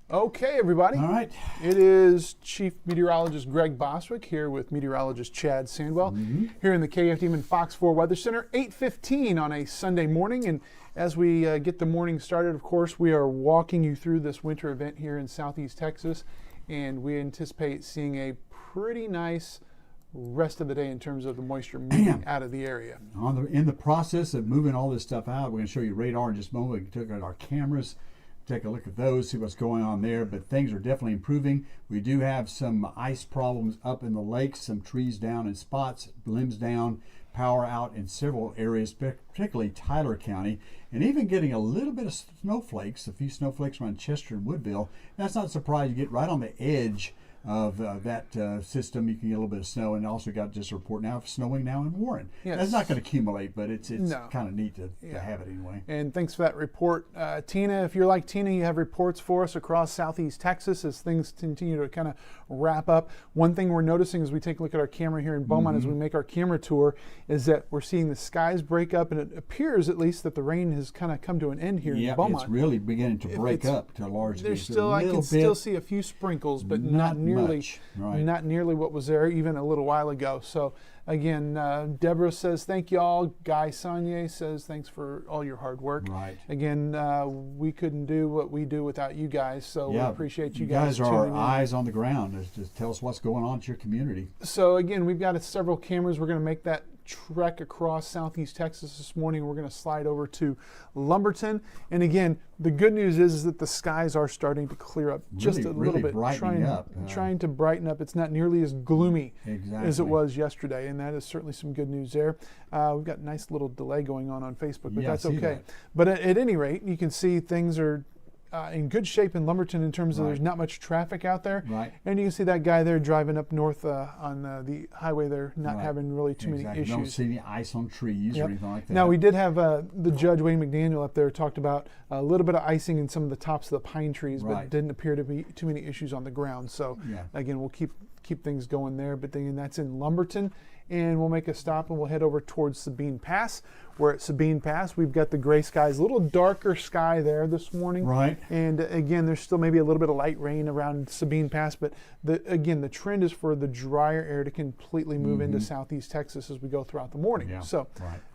Okay, everybody. All right. It is Chief Meteorologist Greg Boswick here with Meteorologist Chad Sandwell here in the KFDM and Fox 4 Weather Center, 8:15 on a Sunday morning. And as we get the morning started, of course, we are walking you through this winter event here in Southeast Texas, and we anticipate seeing a pretty nice rest of the day in terms of the moisture moving out of the area. In the process of moving all this stuff out, we're going to show you radar in just a moment. We can take out our cameras, take a look at those, see what's going on there, but things are definitely improving. We do have some ice problems up in the lakes, some trees down in spots, limbs down, power out in several areas, particularly Tyler County, and even getting a little bit of snowflakes, a few snowflakes around Chester and Woodville. That's not a surprise. You get right on the edge of that system, you can get a little bit of snow, and also got just a report now of snowing now in Warren. Yes. That's not going to accumulate, but it's No. kind of neat to have it anyway. And thanks for that report. Tina, if you're like Tina, you have reports for us across Southeast Texas as things continue to kind of wrap up. One thing we're noticing as we take a look at our camera here in Beaumont as we make our camera tour is that we're seeing the skies break up, and it appears at least that the rain has kind of come to an end here in Beaumont. It's really beginning to break up to a large degree. There's still, I can still see a few sprinkles, but not nearly much. Right. not nearly what was there even a little while ago. So again, Deborah says thank you all. Guy Sagne says thanks for all your hard work. Right. Again, we couldn't do what we do without you guys, so we appreciate you guys are our tuning in. eyes on the ground to tell us what's going on at your community. So again, we've got several cameras. We're going to make that trek across Southeast Texas this morning. We're going to slide over to Lumberton, and again, the good news is that the skies are starting to clear up just a little bit, trying to brighten up. It's not nearly as gloomy as it was yesterday, and that is certainly some good news there. We've got a nice little delay going on Facebook, but that's okay. But at any rate, you can see things are in good shape in Lumberton in terms of there's not much traffic out there. Right. And you can see that guy there driving up north on the highway there, not having really too many issues. Don't see any ice on trees or anything like that. Now, we did have the Judge Wayne McDaniel up there talked about a little bit of icing in some of the tops of the pine trees, but didn't appear to be too many issues on the ground. So again, we'll keep things going there. But then that's in Lumberton. And we'll make a stop and we'll head over towards Sabine Pass. We're at Sabine Pass. We've got the gray skies, a little darker sky there this morning. Right. And again, there's still maybe a little bit of light rain around Sabine Pass, but the trend is for the drier air to completely move into Southeast Texas as we go throughout the morning. Yeah. So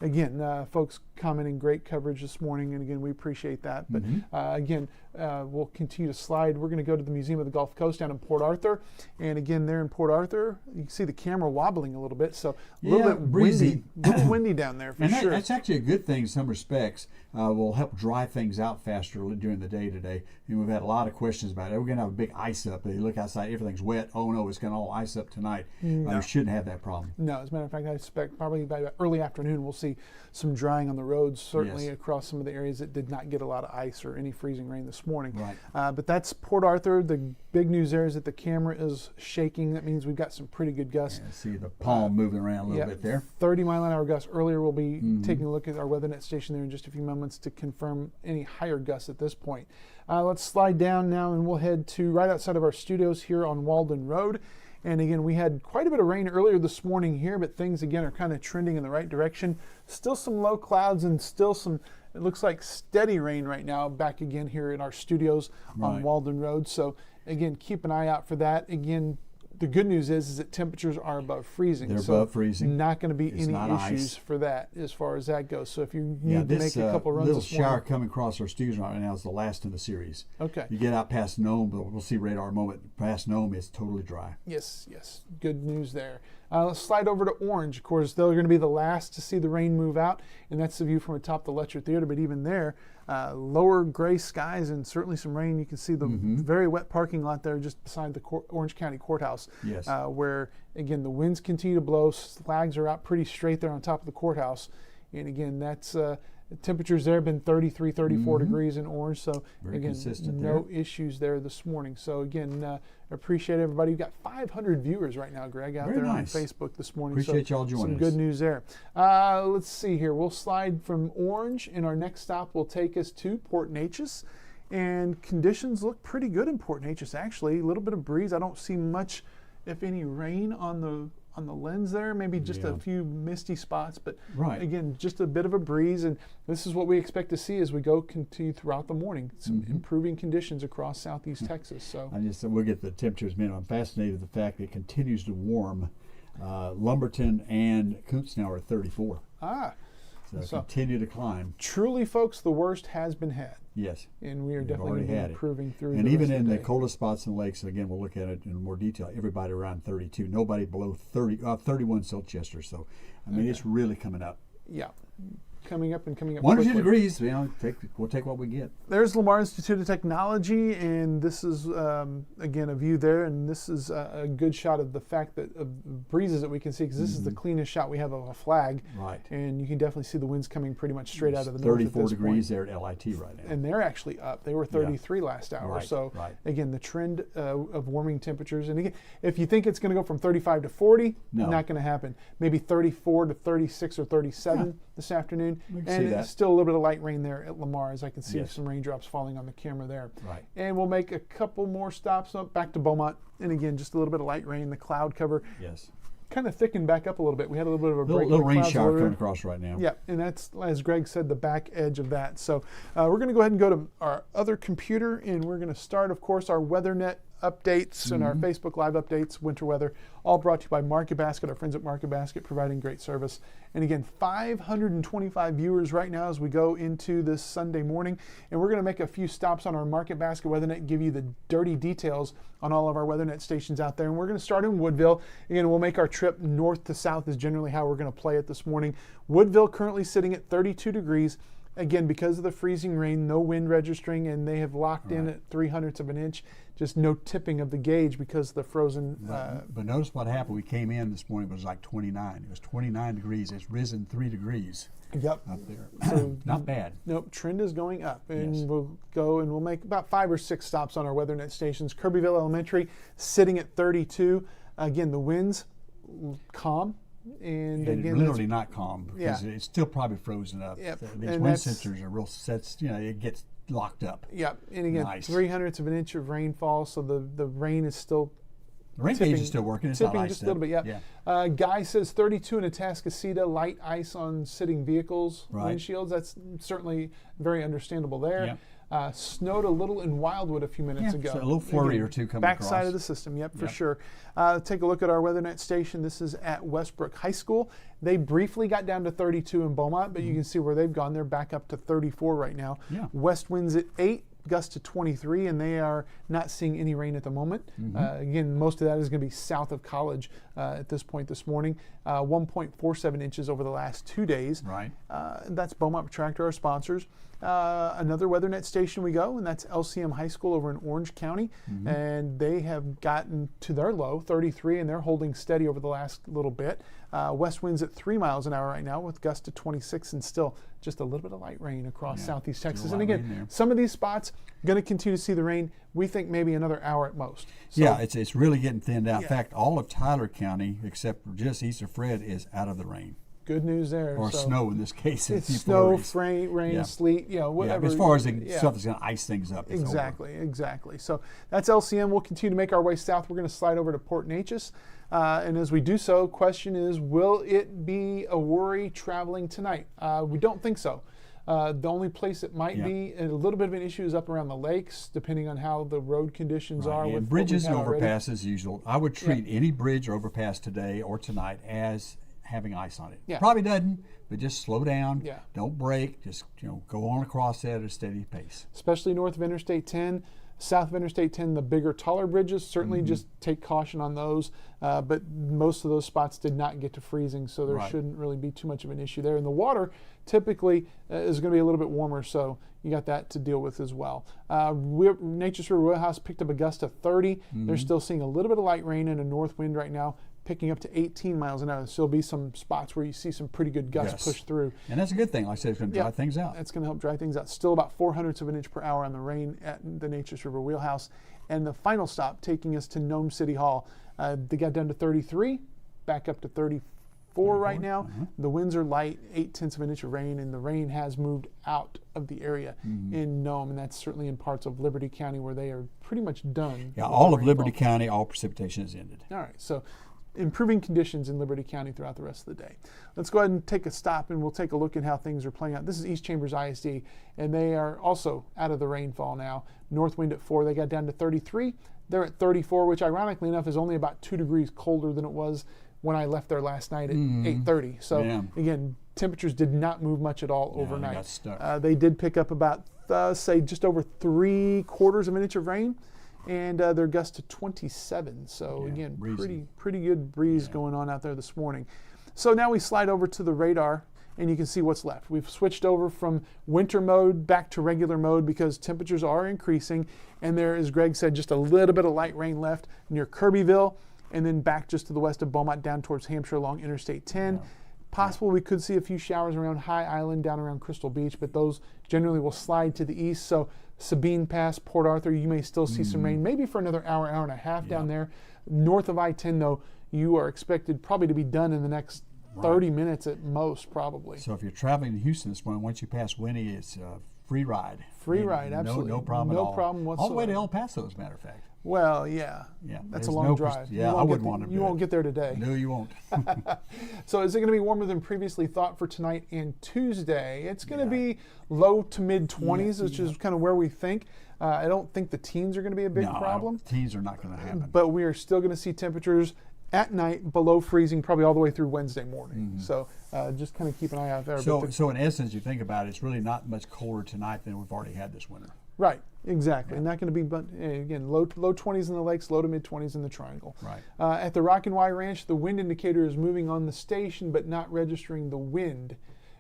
again, folks commenting great coverage this morning, and again, we appreciate that. But again, we'll continue to slide. We're going to go to the Museum of the Gulf Coast down in Port Arthur. And again, there in Port Arthur, you can see the camera wobbling a little bit. So a little bit breezy, windy down there for sure. That's actually a good thing in some respects. Will help dry things out faster during the day today. And we've had a lot of questions about it. We're going to have a big ice up. They look outside, everything's wet. Oh no, it's going to all ice up tonight. You shouldn't have that problem. No, as a matter of fact, I expect probably by early afternoon we'll see some drying on the roads, certainly across some of the areas that did not get a lot of ice or any freezing rain this morning. Right. But that's Port Arthur. The big news there is that the camera is shaking. That means we've got some pretty good gusts. Yeah, see the palm moving around a little bit there. 30-mile-an-hour gusts. Earlier we'll be taking a look at our WeatherNet station there in just a few moments to confirm any higher gusts at this point. Let's slide down now and we'll head to right outside of our studios here on Walden Road. And again, we had quite a bit of rain earlier this morning here, but things again are kind of trending in the right direction. Still some low clouds and still some, it looks like steady rain right now back again here in our studios on Walden Road. So again, keep an eye out for that. Again, the good news is that temperatures are above freezing. They're above freezing. Not going to be any issues for that as far as that goes. So if you need to make a couple runs this morning. Little shower coming across our studios right now is the last in the series. Okay. You get out past Nome, but we'll see radar in a moment. Past Nome, it's totally dry. Yes. Good news there. Let's slide over to Orange. Of course, they're going to be the last to see the rain move out, and that's the view from atop the Letcher Theater. But even there, lower gray skies and certainly some rain. You can see the very wet parking lot there just beside the Orange County Courthouse, where, again, the winds continue to blow. Flags are out pretty straight there on top of the courthouse. And, again, that's temperatures there have been 33, 34 degrees in Orange. So, very again, consistent no issues there this morning. So, again, appreciate everybody. We've got 500 viewers right now, Greg, out there on Facebook this morning. Appreciate y'all joining us. Some good news there. Let's see here. We'll slide from Orange, and our next stop will take us to Port Neches. And conditions look pretty good in Port Neches, actually. A little bit of breeze. I don't see much, if any, rain on the on the lens there, maybe just a Yeah. few misty spots, but Right. again, just a bit of a breeze, and this is what we expect to see as we go continue throughout the morning. Some improving conditions across southeast Texas. So We'll get the temperatures minimum. I'm fascinated with the fact that it continues to warm. Lumberton and Koontz now are 34. So continue to climb. Truly, folks, the worst has been had. Yes. And we are We've definitely already gonna be had it. improving through And the even rest of in the day. coldest spots in lakes, again, we'll look at it in more detail. Everybody around 32. Nobody below 31 Celsius. So, I mean, it's really coming up. Yeah. Coming up and coming up 1 or 2 quickly. degrees, we'll take what we get. There's Lamar Institute of Technology, and this is, again, a view there, and this is a good shot of the fact that of breezes that we can see, because this is the cleanest shot we have of a flag. Right. And you can definitely see the winds coming pretty much straight out of the north at 34 this degrees point. there at LIT right now. And they're actually up. They were 33 last hour. Right, So, right. again, the trend of warming temperatures. And again, if you think it's going to go from 35 to 40, No. not going to happen. Maybe 34 to 36 or 37 this afternoon. We can And see that. it's still a little bit of light rain there at Lamar, as I can see Yes. some raindrops falling on the camera there. Right. And we'll make a couple more stops up back to Beaumont. And again, just a little bit of light rain. The cloud cover Yes. kind of thickened back up a little bit. We had a little bit of a break. Little in the rain clouds shower earlier. coming across right now. Yeah, and that's, as Greg said, the back edge of that. So we're going to go ahead and go to our other computer, and we're going to start, of course, our WeatherNet updates and our Facebook Live updates, winter weather, all brought to you by Market Basket, our friends at Market Basket, providing great service. And again, 525 viewers right now as we go into this Sunday morning. And we're going to make a few stops on our Market Basket WeatherNet, give you the dirty details on all of our WeatherNet stations out there. And we're going to start in Woodville. Again, we'll make our trip north to south is generally how we're going to play it this morning. Woodville currently sitting at 32 degrees. Again, because of the freezing rain, no wind registering, and they have locked in at 0.03 of an inch. Just no tipping of the gauge because of the frozen. But notice what happened. We came in this morning, it was like 29. It was 29 degrees. It's risen 3 degrees Yep. up there. So Not bad. Nope, trend is going up. And Yes. we'll go and we'll make about 5 or 6 stops on our WeatherNet stations. Kirbyville Elementary sitting at 32. Again, the winds calm. And And again, literally not calm because Yeah. it's still probably frozen up. Yep. These And wind that's- sensors are real sets, it gets locked up. yeah, and again, Nice. 0.03 of an inch of rainfall, so the rain is still The rain tipping, gauge is still working. It's not tipping iced just a little up. bit, yeah. Guy says 32 in Atascocita, light ice on sitting vehicles, Right. windshields. That's certainly very understandable there. Yep. Snowed a little in Wildwood a few minutes Yeah, ago. so a little flurry or two coming Backside across. of the system, yep, for Yep. sure. Take a look at our WeatherNet station. This is at Westbrook High School. They briefly got down to 32 in Beaumont, but you can see where they've gone. They're back up to 34 right now. Yeah. West winds at 8. Gust to 23, and they are not seeing any rain at the moment. Again, most of that is going to be south of College at this point this morning. 1.47 inches over the last 2 days. Right. That's Beaumont Protractor, our sponsors. Another WeatherNet station we go, and that's LCM High School over in Orange County. And they have gotten to their low, 33, and they're holding steady over the last little bit. West winds at 3 miles an hour right now with gusts to 26, and still just a little bit of light rain across southeast still Texas. light And rain again, there. some of these spots going to continue to see the rain. We think maybe another hour at most. So, Yeah, it's really getting thinned out. Yeah. In fact, all of Tyler County, except just east of Fred, is out of the rain. good news there. Or So snow in this case. in a It's few snow, flurries. rain, Yeah. sleet, Yeah, whatever. as far as the Yeah. stuff that's going to ice things up. it's over. Exactly. So that's LCM. We'll continue to make our way south. We're going to slide over to Port Neches. And as we do so, question is, will it be a worry traveling tonight? We don't think so. The only place it might be a little bit of an issue is up around the lakes, depending on how the road conditions are. And With bridges and what we've had already. overpasses, usual. I would treat any bridge or overpass today or tonight as having ice on it. Yeah. Probably doesn't, but just slow down. Yeah. Don't brake. Just go on across that at a steady pace. Especially north of Interstate 10. South of Interstate 10, the bigger, taller bridges, certainly just take caution on those. But most of those spots did not get to freezing, so there Right. shouldn't really be too much of an issue there. And the water typically is going to be a little bit warmer, so you got that to deal with as well. Nature's River Wheelhouse picked up a gust of 30. They're still seeing a little bit of light rain and a north wind right now, picking up to 18 miles an hour. So there'll be some spots where you see some pretty good gusts Yes. push through. And that's a good thing. Like I said, it's going to dry things out. That's going to help dry things out. Still about 0.04 of an inch per hour on the rain at the Nature's River Wheelhouse. And the final stop taking us to Nome City Hall. They got down to 33, back up to 34 right now. The winds are light, 0.8 of an inch of rain, and the rain has moved out of the area in Nome, and that's certainly in parts of Liberty County where they are pretty much done. Yeah, with all the of Liberty rainfall. County, all precipitation has ended. All right, so improving conditions in Liberty County throughout the rest of the day. Let's go ahead and take a stop, and we'll take a look at how things are playing out. This is East Chambers ISD, and they are also out of the rainfall now. North wind at 4, they got down to 33. They're at 34, which ironically enough is only about 2 degrees colder than it was when I left there last night at 8:30. So again, temperatures did not move much at all overnight. They got stuck. They did pick up about, say, just over 3/4 of an inch of rain, and their gust to 27. So again, pretty good breeze going on out there this morning. So now we slide over to the radar, and you can see what's left. We've switched over from winter mode back to regular mode because temperatures are increasing, and there, as Greg said, just a little bit of light rain left near Kirbyville, and then back just to the west of Beaumont down towards Hampshire along Interstate 10. Possible we could see a few showers around High Island down around Crystal Beach, but those generally will slide to the east. So Sabine Pass, Port Arthur, you may still see some rain, maybe for another hour and a half down there. North of I-10, though, you are expected probably to be done in the next 30 minutes at most, probably. So if you're traveling to Houston this morning, once you pass Winnie, it's a free ride. Free ride, absolutely. No problem at all. No problem whatsoever. All the way to El Paso, as a matter of fact. Well, yeah. That's a long drive. I wouldn't want to do it. You won't get there today. No, you won't. So is it going to be warmer than previously thought for tonight and Tuesday? It's going to be low to mid 20s, which is kind of where we think. I don't think the teens are going to be a big problem. Teens are not going to happen. But we are still going to see temperatures at night below freezing probably all the way through Wednesday morning. So just kind of keep an eye out there. So in essence, you think about it, it's really not much colder tonight than we've already had this winter. Right, exactly. Not going to be, but again, low 20s in the lakes, low to mid 20s in the triangle. Right. At the Rock and Y Ranch, the wind indicator is moving on the station, but not registering the wind.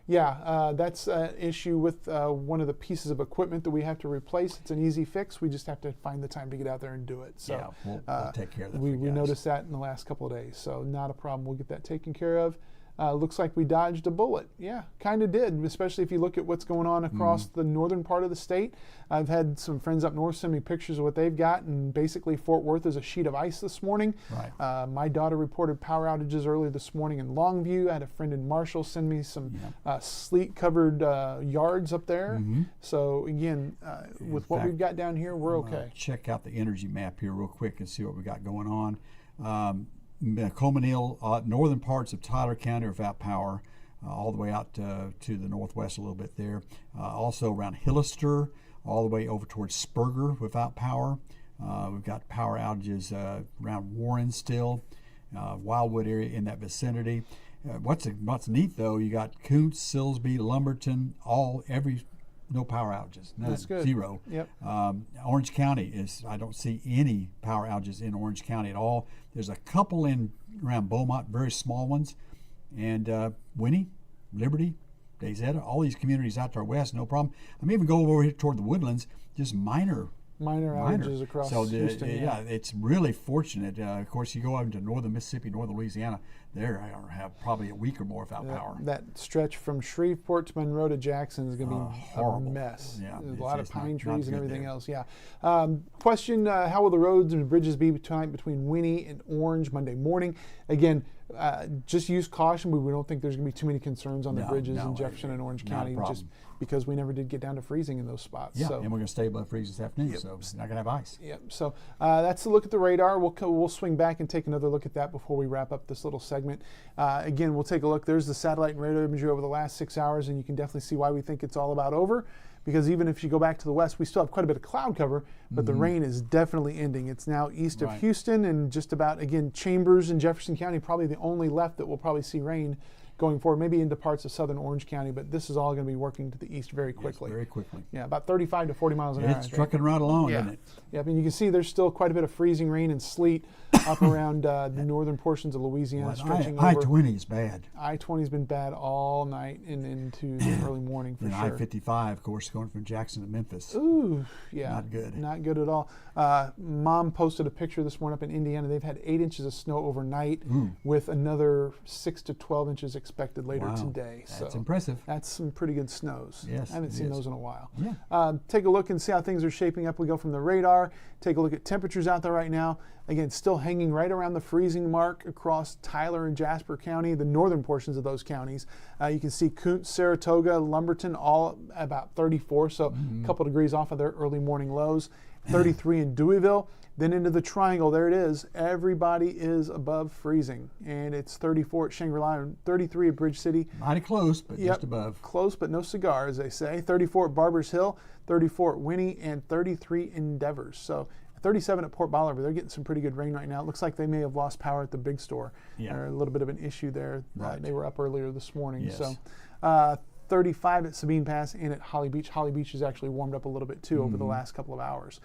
That's an issue with one of the pieces of equipment that we have to replace. It's an easy fix. We just have to find the time to get out there and do it. So we'll take care of that. We noticed that in the last couple of days, so not a problem. We'll get that taken care of. Looks like we dodged a bullet. Yeah, kind of did, especially if you look at what's going on across the northern part of the state. I've had some friends up north send me pictures of what they've got, and basically Fort Worth is a sheet of ice this morning. Right. My daughter reported power outages early this morning in Longview. I had a friend in Marshall send me some sleet-covered yards up there. So again, with what we've got down here, we're okay. Check out the energy map here real quick and see what we got going on. Coleman Hill, northern parts of Tyler County are without power, all the way out to the northwest a little bit there. Also around Hillister, all the way over towards Spurger without power. We've got power outages around Warren still, Wildwood area in that vicinity. What's neat though, you got Koontz, Silsbee, Lumberton, no power outages. None. That's good. Zero. Yep. Orange County I don't see any power outages in Orange County at all. There's a couple around Beaumont, very small ones. And Winnie, Liberty, Dayzetta, all these communities out to our west, no problem. I'm even going over here toward the Woodlands, just minor outages across Houston. It's really fortunate. Of course, you go out into northern Mississippi, northern Louisiana, they have probably a week or more without power. That stretch from Shreveport to Monroe to Jackson is going to be horrible. A mess. Yeah, there's a lot of pine trees and everything there. else. Question, how will the roads and bridges be tonight between Winnie and Orange Monday morning? Again, just use caution. We don't think there's going to be too many concerns on the bridges in Jefferson and Orange County, just because we never did get down to freezing in those spots. Yeah, and we're going to stay above freeze this afternoon, so it's not going to have ice. Yep. So that's a look at the radar. We'll swing back and take another look at that before we wrap up this little segment. Again, we'll take a look. There's the satellite and radar imagery over the last 6 hours, and you can definitely see why we think it's all about over. Because even if you go back to the west, we still have quite a bit of cloud cover, but the rain is definitely ending. It's now east of Houston, and just about, again, Chambers and Jefferson County, probably the only left that will probably see rain going forward, maybe into parts of southern Orange County, but this is all going to be working to the east very quickly. Yes, very quickly. Yeah, about 35 to 40 miles an hour. It's trucking right along, isn't it? Yep, and you can see there's still quite a bit of freezing rain and sleet up around the northern portions of Louisiana, stretching over. I-20 is bad. I-20's been bad all night and into the early morning for and sure. I-55, of course, going from Jackson to Memphis. Ooh, yeah. Not good. Not good at all. Mom posted a picture this morning up in Indiana. They've had 8 inches of snow overnight with another 6 to 12 inches expected later today. That's impressive. That's some pretty good snows. Yes, I haven't seen those in a while. Yeah. Take a look and see how things are shaping up. We go from the radar, take a look at temperatures out there right now. Again, still hanging right around the freezing mark across Tyler and Jasper County, the northern portions of those counties. You can see Koontz, Saratoga, Lumberton, all about 34, so a couple degrees off of their early morning lows. 33 in Deweyville. Then into the triangle, there it is. Everybody is above freezing, and it's 34 at Shangri-La and 33 at Bridge City. Mighty close, but just above. Close, but no cigar, as they say. 34 at Barbers Hill, 34 at Winnie, and 33 in Devers. So 37 at Port Bolivar. They're getting some pretty good rain right now. It looks like they may have lost power at the big store. Yeah. There's a little bit of an issue there. Right. They were up earlier this morning. Yes. So 35 at Sabine Pass and at Holly Beach. Holly Beach has actually warmed up a little bit too over the last couple of hours.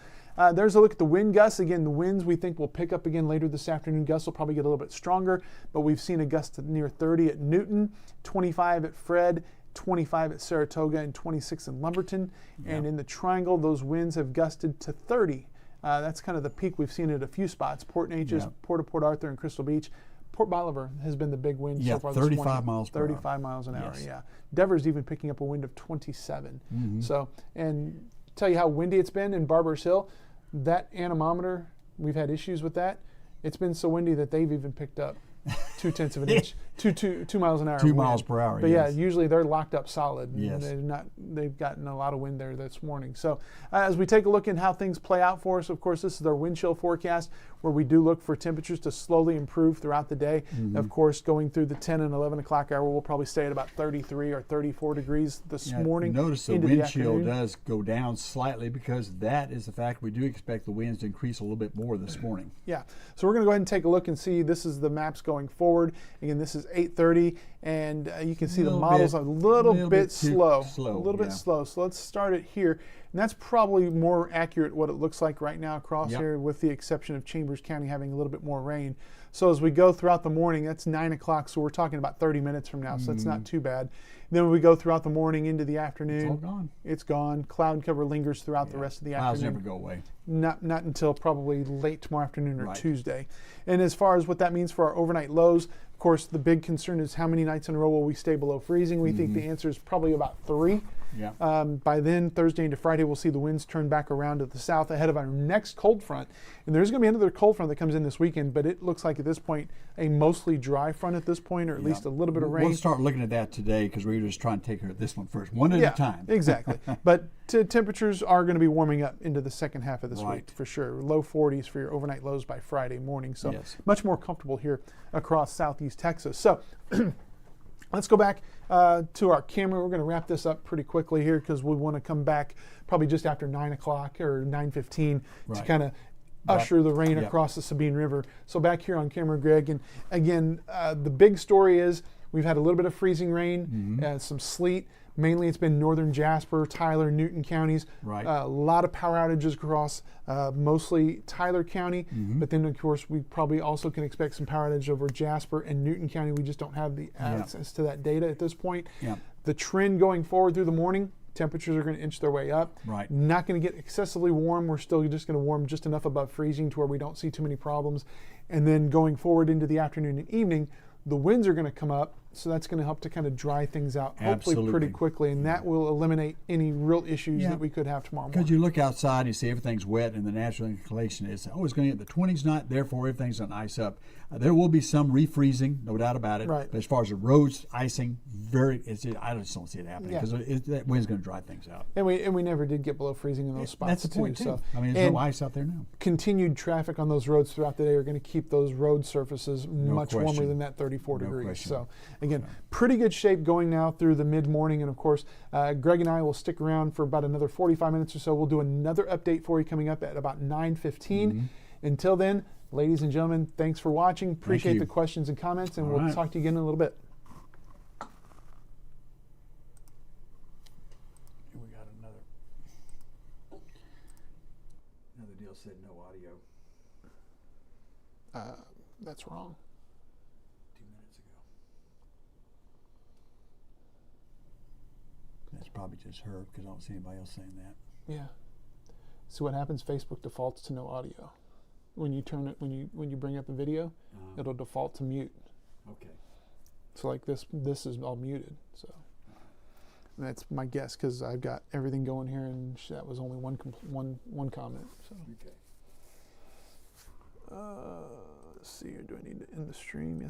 There's a look at the wind gusts. Again, the winds we think will pick up again later this afternoon. Gusts will probably get a little bit stronger, but we've seen a gust near 30 at Newton, 25 at Fred, 25 at Saratoga, and 26 in Lumberton. And in the triangle, those winds have gusted to 30. That's kind of the peak we've seen at a few spots. Port Neches, Port Arthur, and Crystal Beach. Port Bolivar has been the big wind so far this morning. 35 miles per hour. 35 miles an hour, Yes. yeah. Devers even picking up a wind of 27. So, and tell you how windy it's been in Barbers Hill. That anemometer, we've had issues with that. It's been so windy that they've even picked up 0.2 of an inch, 2 miles an hour. 2 miles per hour. But yes. yeah, usually they're locked up solid. Yes. They've gotten a lot of wind there this morning. So as we take a look at how things play out for us, of course, this is our wind chill forecast where we do look for temperatures to slowly improve throughout the day. Of course, going through the 10 and 11 o'clock hour, we'll probably stay at about 33 or 34 degrees this morning. Notice the into wind the chill afternoon. does go down slightly because that is the fact we do expect the winds to increase a little bit more this morning. Yeah, so we're going to go ahead and take a look and see. This is the maps going forward. Again, this is 8:30, and you can see the models are a little bit slow. A little bit slow. So let's start it here. And that's probably more accurate what it looks like right now across here, with the exception of Chambers County having a little bit more rain. So as we go throughout the morning, that's 9 o'clock, so we're talking about 30 minutes from now, so that's not too bad. Then when we go throughout the morning into the afternoon, It's all gone. It's gone. Cloud cover lingers throughout the rest of the Clouds afternoon. never go away. Not until probably late tomorrow afternoon or Right. Tuesday. And as far as what that means for our overnight lows, of course, the big concern is how many nights in a row will we stay below freezing? We think the answer is probably about 3. Yeah. By then, Thursday into Friday, we'll see the winds turn back around to the south ahead of our next cold front. And there's going to be another cold front that comes in this weekend, but it looks like at this point a mostly dry front at this point, or at least a little bit of rain. We'll start looking at that today because we're just trying to take care of this one first, one at a time. Exactly. But temperatures are going to be warming up into the second half of this Right. week for sure. Low 40s for your overnight lows by Friday morning. So Yes. much more comfortable here across southeast Texas. So let's go back to our camera. We're going to wrap this up pretty quickly here because we want to come back probably just after 9 o'clock or 9:15 to Right. kind of usher the rain Yep. across the Sabine River. So back here on camera, Greg, and again, the big story is we've had a little bit of freezing rain, some sleet. Mainly it's been northern Jasper, Tyler, Newton counties. Right. A lot of power outages across mostly Tyler County. But then, of course, we probably also can expect some power outage over Jasper and Newton County. We just don't have the access to that data at this point. Yeah. The trend going forward through the morning, temperatures are going to inch their way up. Right. Not going to get excessively warm. We're still just going to warm just enough above freezing to where we don't see too many problems. And then going forward into the afternoon and evening, the winds are going to come up, so that's going to help to kind of dry things out, hopefully pretty Absolutely. quickly, and that will eliminate any real issues that we could have tomorrow Because morning. you look outside and you see everything's wet, and the natural inclination is, oh, it's going to get the 20s not, therefore everything's going to ice up. There will be some refreezing, no doubt about it. Right. But as far as the roads icing, I just don't see it happening Yeah. because that wind's going to dry things out. And we never did get below freezing in those spots That's the point, too. too. So I mean, there's and no ice out there now. continued traffic on those roads throughout the day are going to keep those road surfaces much warmer question. than that 34 No degrees. question. So again, pretty good shape going now through the mid-morning, and of course, Greg and I will stick around for about another 45 minutes or so. We'll do another update for you coming up at about 9:15. Until then, ladies and gentlemen, thanks for watching. Appreciate you. the questions and comments, and All we'll right. talk to you again in a little bit. Here we got another deal said no audio That's wrong. 2 minutes ago. That's probably just her because I don't see anybody else saying that. Yeah. See what happens? Facebook defaults to no audio. When you turn it, when you bring up a video, it'll default to mute. Okay. So like this is all muted. So and that's my guess because I've got everything going here, and that was only one comment. So Okay. let's see here. Do I need to end the stream? Yes.